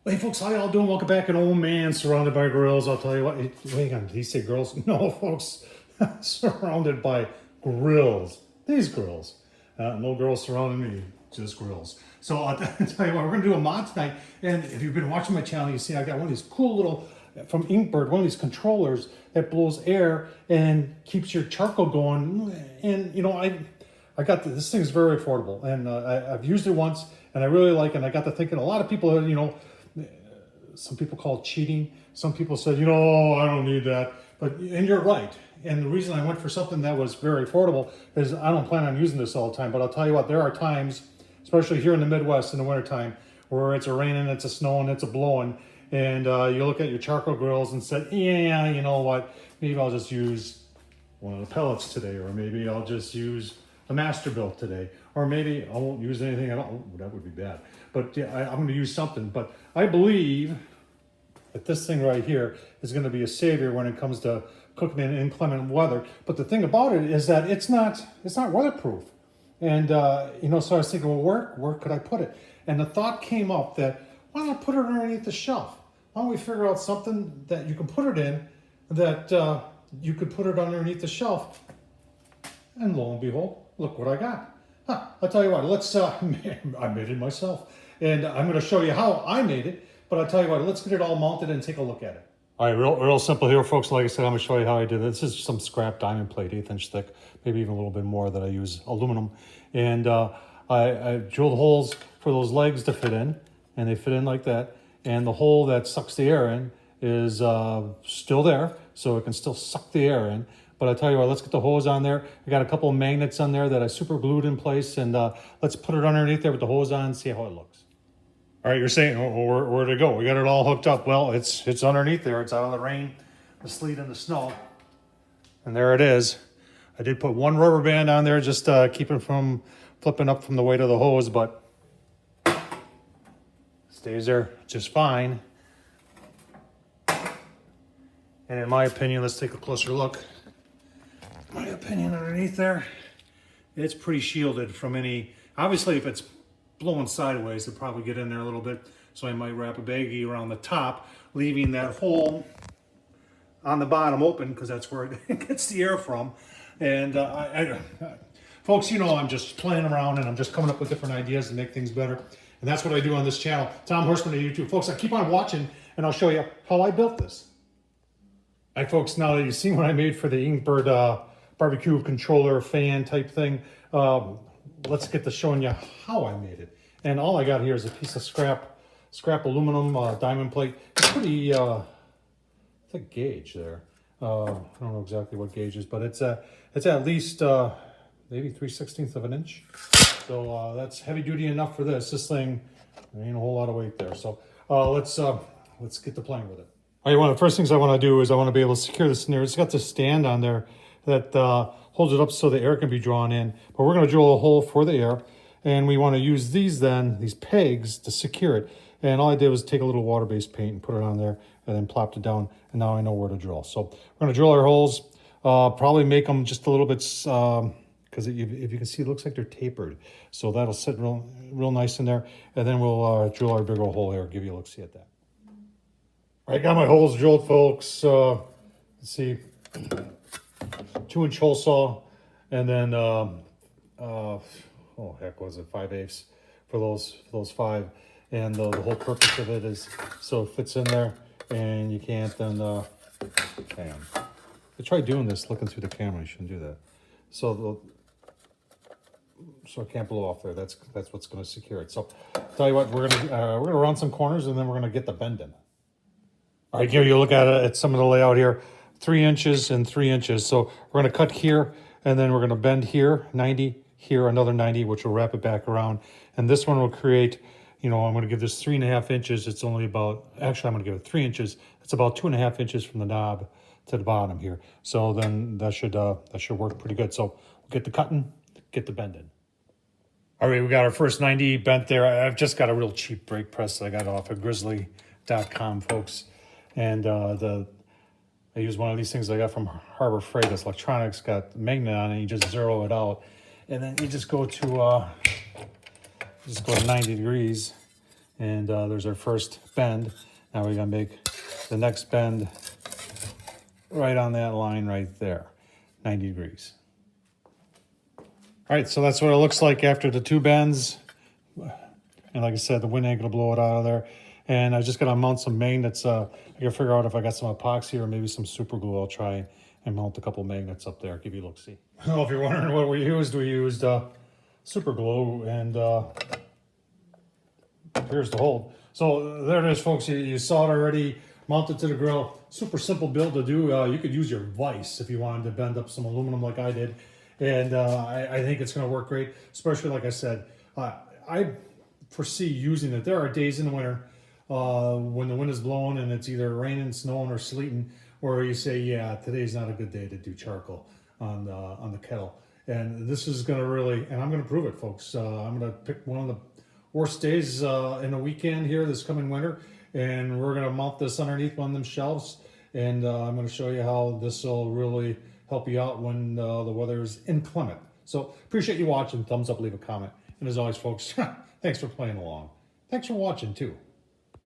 Hey folks, how y'all doing? Welcome back. An old man surrounded by grills. I'll tell you what. Wait on, did he say girls? No, folks, surrounded by grills. These grills. No girls surrounding me, just grills. So I'll tell you what, we're gonna do a mod tonight. And if you've been watching my channel, you see I got one of these cool little from Inkbird, one of these controllers that blows air and keeps your charcoal going. And you know, I got this thing's very affordable, and I've used it once, and I really like it. And I got to thinking, a lot of people, you know. Some people call it cheating. Some people said, you know, I don't need that. And you're right. And the reason I went for something that was very affordable is I don't plan on using this all the time. But I'll tell you what, there are times, especially here in the Midwest in the wintertime, where it's a raining, it's a snowing, it's a blowing. And you look at your charcoal grills and say, yeah, you know what, maybe I'll just use one of the pellets today, or maybe I'll just use a Masterbuilt today, or maybe I won't use anything at all. Oh, that would be bad. But yeah, I'm going to use something. But I believe that this thing right here is going to be a savior when it comes to cooking in inclement weather. But the thing about it is that it's not weatherproof. And you know, so I was thinking, well, where could I put it? And the thought came up that why not put it underneath the shelf? Why don't we figure out something that you can put it in, that you could put it underneath the shelf? And lo and behold, look what I got. I'll tell you what, let's, I made it myself. And I'm going to show you how I made it. But I'll tell you what, let's get it all mounted and take a look at it. All right, real simple here, folks. Like I said, I'm going to show you how I did it. This is some scrap diamond plate, 1/8 inch thick, maybe even a little bit more, that I use aluminum. And I drilled holes for those legs to fit in, and they fit in like that. And the hole that sucks the air in is still there, so it can still suck the air in. But I tell you what, let's get the hose on there. I got a couple of magnets on there that I super glued in place, and let's put it underneath there with the hose on and see how it looks. All right, you're saying, oh, where'd it go? We got it all hooked up. Well, it's underneath there. It's out of the rain, the sleet, and the snow. And there it is. I did put one rubber band on there, just keep it from flipping up from the weight of the hose, but stays there just fine. And in my opinion, let's take a closer look. My opinion, underneath there, it's pretty shielded from any, obviously if it's blowing sideways, it'll probably get in there a little bit. So I might wrap a baggie around the top, leaving that hole on the bottom open, because that's where it gets the air from. And folks, you know, I'm just playing around and I'm just coming up with different ideas to make things better. And that's what I do on this channel, Tom Horseman on YouTube. Folks, I keep on watching and I'll show you how I built this. All right, folks, now that you've seen what I made for the Inkbird barbecue controller fan type thing, let's get to showing you how I made it. And all I got here is a piece of scrap aluminum diamond plate. It's pretty thick gauge there. I don't know exactly what gauge is, but it's at least maybe 3/16 of an inch. So that's heavy duty enough for this. This thing, there ain't a whole lot of weight there. So let's get to playing with it. All right, one of the first things I want to do is I want to be able to secure this in there. It's got this stand on there that holds it up so the air can be drawn in. But we're going to drill a hole for the air, and we want to use these pegs to secure it. And all I did was take a little water-based paint and put it on there, and then plopped it down, and now I know where to drill. So we're going to drill our holes, probably make them just a little bit, because if you can see, it looks like they're tapered. So that'll sit real nice in there, and then we'll drill our big old hole here, give you a look-see at that. I got my holes drilled, folks. Let's see, 2-inch hole saw, and then oh heck, was it 5/8 for those 5? And the whole purpose of it is so it fits in there, and you can't then hang on. I tried doing this looking through the camera. You shouldn't do that. So it can't blow off there. That's what's going to secure it. So I'll tell you what, we're gonna round some corners, and then we're gonna get the bend in. All right, give you a look at some of the layout here. 3 inches and 3 inches. So we're going to cut here, and then we're going to bend here 90, here another 90, which will wrap it back around. And this one will create, you know, I'm going to give this 3.5 inches. It's only about, actually I'm going to give it 3 inches. It's about 2.5 inches from the knob to the bottom here. So then that should work pretty good. So we'll get the cutting, get the bending. All right, we got our first 90 bent there. I've just got a real cheap brake press that I got off of grizzly.com, folks. And I use one of these things I got from Harbor Freight. This electronics got a magnet on it. You just zero it out, and then you just go to 90 degrees, And there's our first bend. Now we're gonna make the next bend right on that line right there, 90 degrees. All right, so that's what it looks like after the 2 bends. And like I said, the wind ain't gonna blow it out of there. And I just gotta mount some magnets. I gotta figure out if I got some epoxy or maybe some super glue. I'll try and mount a couple magnets up there, give you a look-see. Well, if you're wondering what we used super glue, and here's the hold. So there it is, folks. You saw it already, mounted to the grill. Super simple build to do. You could use your vise if you wanted to bend up some aluminum like I did. And I think it's gonna work great, especially like I said, I foresee using it. There are days in the winter when the wind is blowing and it's either raining, snowing, or sleeting, or you say, yeah, today's not a good day to do charcoal on the kettle. And this is gonna really, and I'm gonna prove it, folks. I'm gonna pick one of the worst days in the weekend here this coming winter, and we're gonna mount this underneath one of them shelves, and I'm gonna show you how this will really help you out when the weather is inclement. So appreciate you watching. Thumbs up, leave a comment. And as always, folks, thanks for playing along. Thanks for watching too.